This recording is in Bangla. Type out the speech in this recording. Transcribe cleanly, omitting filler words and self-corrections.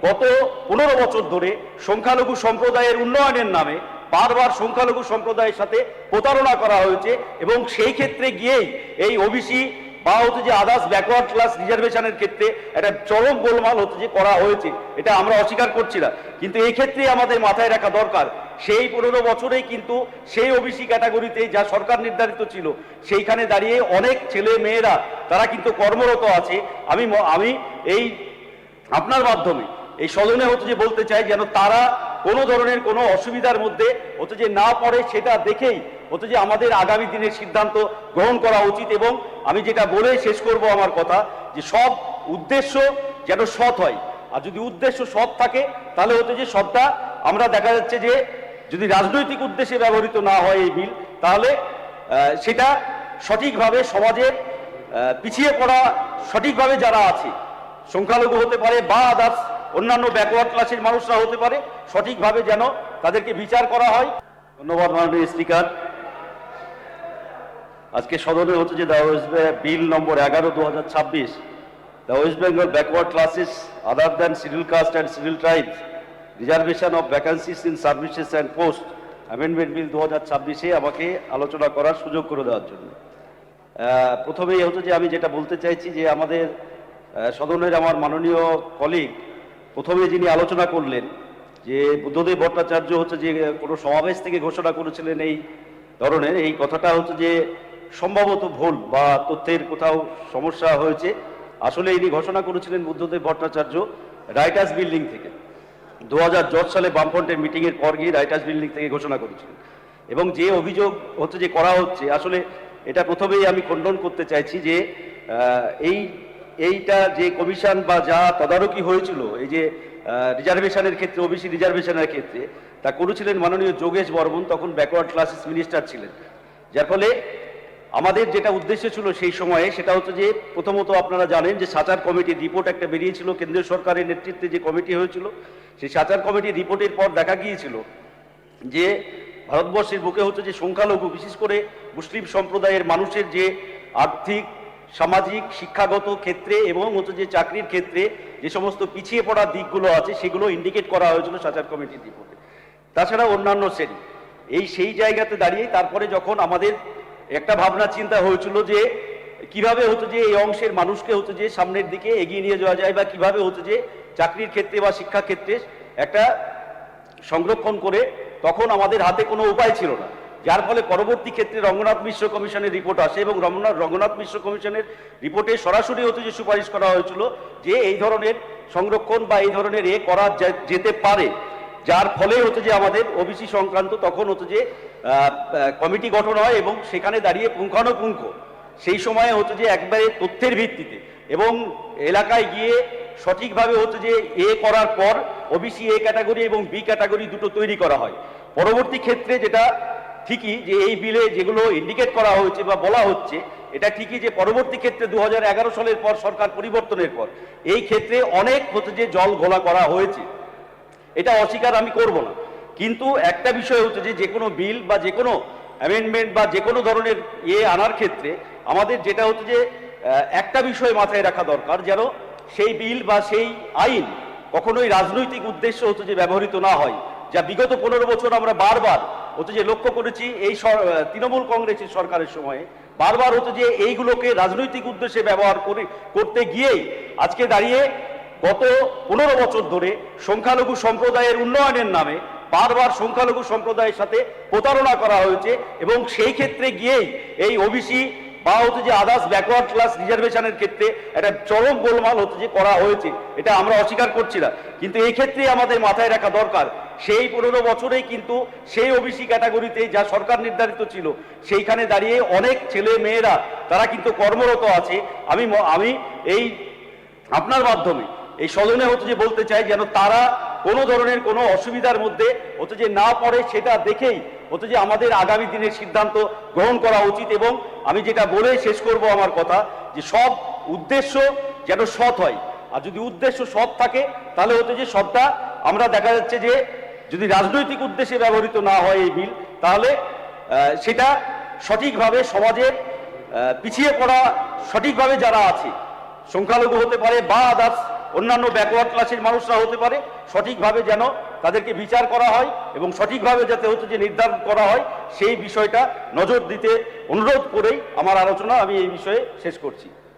গত 15 বছর ধরে সংখ্যালঘু সম্প্রদায়ের উন্নয়নের নামে বারবার সংখ্যালঘু সম্প্রদায়ের সাথে প্রতারণা করা হয়েছে এবং সেই ক্ষেত্রে গিয়েই এই ওবিসি বা হচ্ছে যে আদার্স ব্যাকওয়ার্ড ক্লাস রিজার্ভেশনের ক্ষেত্রে একটা চরম গোলমাল হচ্ছে যে করা হয়েছে, এটা আমরা অস্বীকার করছি না। কিন্তু এই ক্ষেত্রে আমাদের মাথায় রাখা দরকার, সেই 15 বছরেই কিন্তু সেই ওবিসি ক্যাটাগরিতে যা সরকার নির্ধারিত ছিল সেইখানে দাঁড়িয়ে অনেক ছেলে মেয়েরা তারা কিন্তু কর্মরত আছে। আমি এই আপনার মাধ্যমে এই সদনে হচ্ছে যে বলতে চাই যেন তারা কোনো ধরনের কোনো অসুবিধার মধ্যে হচ্ছে যে না পড়ে, সেটা দেখেই হচ্ছে যে আমাদের আগামী দিনের সিদ্ধান্ত গ্রহণ করা উচিত। এবং আমি যেটা বলে শেষ করব আমার কথা, যে সব উদ্দেশ্য যেন সৎ হয়, আর যদি উদ্দেশ্য সৎ থাকে তাহলে হচ্ছে যে সবটা আমরা দেখা যাচ্ছে যে যদি রাজনৈতিক উদ্দেশ্যে ব্যবহৃত না হয় এই বিল, তাহলে সেটা সঠিকভাবে সমাজের পিছিয়ে পড়া সঠিকভাবে যারা আছে, সংখ্যালঘু হতে পারে বা আদার্স অন্যান্য ব্যাকওয়ার্ড ক্লাসের মানুষরা হতে পারে, সঠিকভাবে যেন তাদেরকে বিচার করা হয়। ধন্যবাদ মাননীয় স্পিকার। আজকে সদনে হচ্ছে যে bill number 11/2026, the West Bengal backward classes other than scheduled caste and scheduled tribes reservation of vacancies in services and post amendment bill 2026 আমাকে আলোচনা করার সুযোগ করে দেওয়ার জন্য প্রথমেই হচ্ছে যে আমি যেটা বলতে চাইছি যে আমাদের সদনের আমার মাননীয় কলিগ প্রথমে যিনি আলোচনা করলেন যে বুদ্ধদেব ভট্টাচার্য হচ্ছে যে কোনো সমাবেশ থেকে ঘোষণা করেছিলেন এই ধরনের, এই কথাটা হচ্ছে যে সম্ভবত ভুল বা তথ্যের কোথাও সমস্যা হয়েছে। আসলে ইনি ঘোষণা করেছিলেন বুদ্ধদেব ভট্টাচার্য রাইটার্স বিল্ডিং থেকে 2010 সালে বামফ্রন্টের মিটিংয়ের পর গিয়ে রাইটার্স বিল্ডিং থেকে ঘোষণা করেছিলেন। এবং যে অভিযোগ হচ্ছে যে করা হচ্ছে, আসলে এটা প্রথমেই আমি খণ্ডন করতে চাইছি যে এইটা যে কমিশন বা যা তদারকি হয়েছিল এই যে রিজার্ভেশনের ক্ষেত্রে, ওবিসি রিজার্ভেশনের ক্ষেত্রে, তা করেছিলেন মাননীয় যোগেশ বর্মন, তখন ব্যাকওয়ার্ড ক্লাসেস মিনিস্টার ছিলেন। যার ফলে আমাদের যেটা উদ্দেশ্য ছিল সেই সময়ে সেটা হচ্ছে যে প্রথমত আপনারা জানেন যে সাচার কমিটির রিপোর্ট একটা বেরিয়েছিল, কেন্দ্রীয় সরকারের নেতৃত্বে যে কমিটি হয়েছিল, সেই সাচার কমিটির রিপোর্টের পর দেখা গিয়েছিল যে ভারতবর্ষের বুকে হচ্ছে যে সংখ্যালঘু বিশেষ করে মুসলিম সম্প্রদায়ের মানুষের যে আর্থিক, সামাজিক, শিক্ষাগত ক্ষেত্রে এবং হচ্ছে যে চাকরির ক্ষেত্রে যে সমস্ত পিছিয়ে পড়া দিকগুলো আছে সেগুলো ইন্ডিকেট করা হয়েছিল সাচার কমিটির রিপোর্টে। তাছাড়া অন্যান্য শ্রেণী সেই জায়গাতে দাঁড়িয়ে তারপরে যখন আমাদের একটা ভাবনা চিন্তা হয়েছিল যে কিভাবে হচ্ছে যে এই অংশের মানুষকে হচ্ছে যে সামনের দিকে এগিয়ে নিয়ে যাওয়া যায় বা কিভাবে হচ্ছে যে চাকরির ক্ষেত্রে বা শিক্ষা ক্ষেত্রে একটা সংরক্ষণ করে, তখন আমাদের হাতে কোনো উপায় ছিল না। যার ফলে পরবর্তী ক্ষেত্রে রঙ্গনাথ মিশ্র কমিশনের রিপোর্ট আসে এবং রঙ্গনাথ মিশ্র কমিশনের রিপোর্টে সরাসরি হচ্ছে যে সুপারিশ করা হয়েছিল যে এই ধরনের সংরক্ষণ বা এই ধরনের করা যেতে পারে। যার ফলে হচ্ছে যে আমাদের ওবিসি সংক্রান্ত তখন হচ্ছে যে কমিটি গঠন হয় এবং সেখানে দাঁড়িয়ে পুঙ্খানুপুঙ্খ সেই সময়ে হচ্ছে যে একবারে তথ্যের ভিত্তিতে এবং এলাকায় গিয়ে সঠিকভাবে হচ্ছে যে করার পর ওবিসি ক্যাটাগরি এবং বি ক্যাটাগরি দুটো তৈরি করা হয়। পরবর্তী ক্ষেত্রে যেটা ঠিকই যে এই বিলে যেগুলো ইন্ডিকেট করা হয়েছে বা বলা হচ্ছে, এটা ঠিকই যে পরবর্তী ক্ষেত্রে 2011 সালের পর সরকার পরিবর্তনের পর এই ক্ষেত্রে অনেক হচ্ছে যে জল ঘোলা করা হয়েছে, এটা অস্বীকার আমি করব না। কিন্তু একটা বিষয় হচ্ছে যে কোনো বিল বা যে কোনো অ্যামেন্ডমেন্ট বা যে কোনো ধরনের আনার ক্ষেত্রে আমাদের যেটা হচ্ছে যে একটা বিষয় মাথায় রাখা দরকার, যেন সেই বিল বা সেই আইন কখনোই রাজনৈতিক উদ্দেশ্য হচ্ছে যে ব্যবহৃত না হয়। যা বিগত 15 বছর আমরা বারবার হচ্ছে যে লক্ষ্য করেছি এই তৃণমূল কংগ্রেসের সরকারের সময়ে বারবার হচ্ছে যে এইগুলোকে রাজনৈতিক উদ্দেশ্যে ব্যবহার করতে গিয়েই আজকে দাঁড়িয়ে গত 15 বছর ধরে সংখ্যালঘু সম্প্রদায়ের উন্নয়নের নামে বারবার সংখ্যালঘু সম্প্রদায়ের সাথে প্রতারণা করা হয়েছে এবং সেই ক্ষেত্রে গিয়েই এই ওবিসি বা হচ্ছে যে আদার্স ব্যাকওয়ার্ড ক্লাস রিজার্ভেশনের ক্ষেত্রে একটা চরম গোলমাল হচ্ছে যে করা হয়েছে, এটা আমরা অস্বীকার করছি না। কিন্তু এই ক্ষেত্রে আমাদের মাথায় রাখা দরকার, সেই 15 বছরেই কিন্তু সেই ওবিসি ক্যাটাগরিতে যা সরকার নির্ধারিত ছিল সেইখানে দাঁড়িয়ে অনেক ছেলে মেয়েরা তারা কিন্তু কর্মরত আছে। আমি এই আপনার মাধ্যমে এই সদনে হচ্ছে যে বলতে চাই যেন তারা কোনো ধরনের কোনো অসুবিধার মধ্যে হচ্ছে যে না পড়ে, সেটা দেখেই হচ্ছে যে আমাদের আগামী দিনের সিদ্ধান্ত গ্রহণ করা উচিত। এবং আমি যেটা বলে শেষ করব আমার কথা, যে সব উদ্দেশ্য যেন সৎ হয়, আর যদি উদ্দেশ্য সৎ থাকে তাহলে হচ্ছে যে সবটা আমরা দেখা যাচ্ছে যে যদি রাজনৈতিক উদ্দেশ্যে ব্যবহৃত না হয় এই বিল, তাহলে সেটা সঠিকভাবে সমাজের পিছিয়ে পড়া সঠিকভাবে যারা আছে, সংখ্যালঘু হতে পারে বা আদার্স অন্যান্য ব্যাকওয়ার্ড ক্লাসের মানুষরা হতে পারে, সঠিকভাবে যেন তাদেরকে বিচার করা হয় এবং সঠিকভাবে যাতে হচ্ছে যে নির্ধারণ করা হয় সেই বিষয়টা নজর দিতে অনুরোধ করেই আমার আলোচনা আমি এই বিষয়ে শেষ করছি।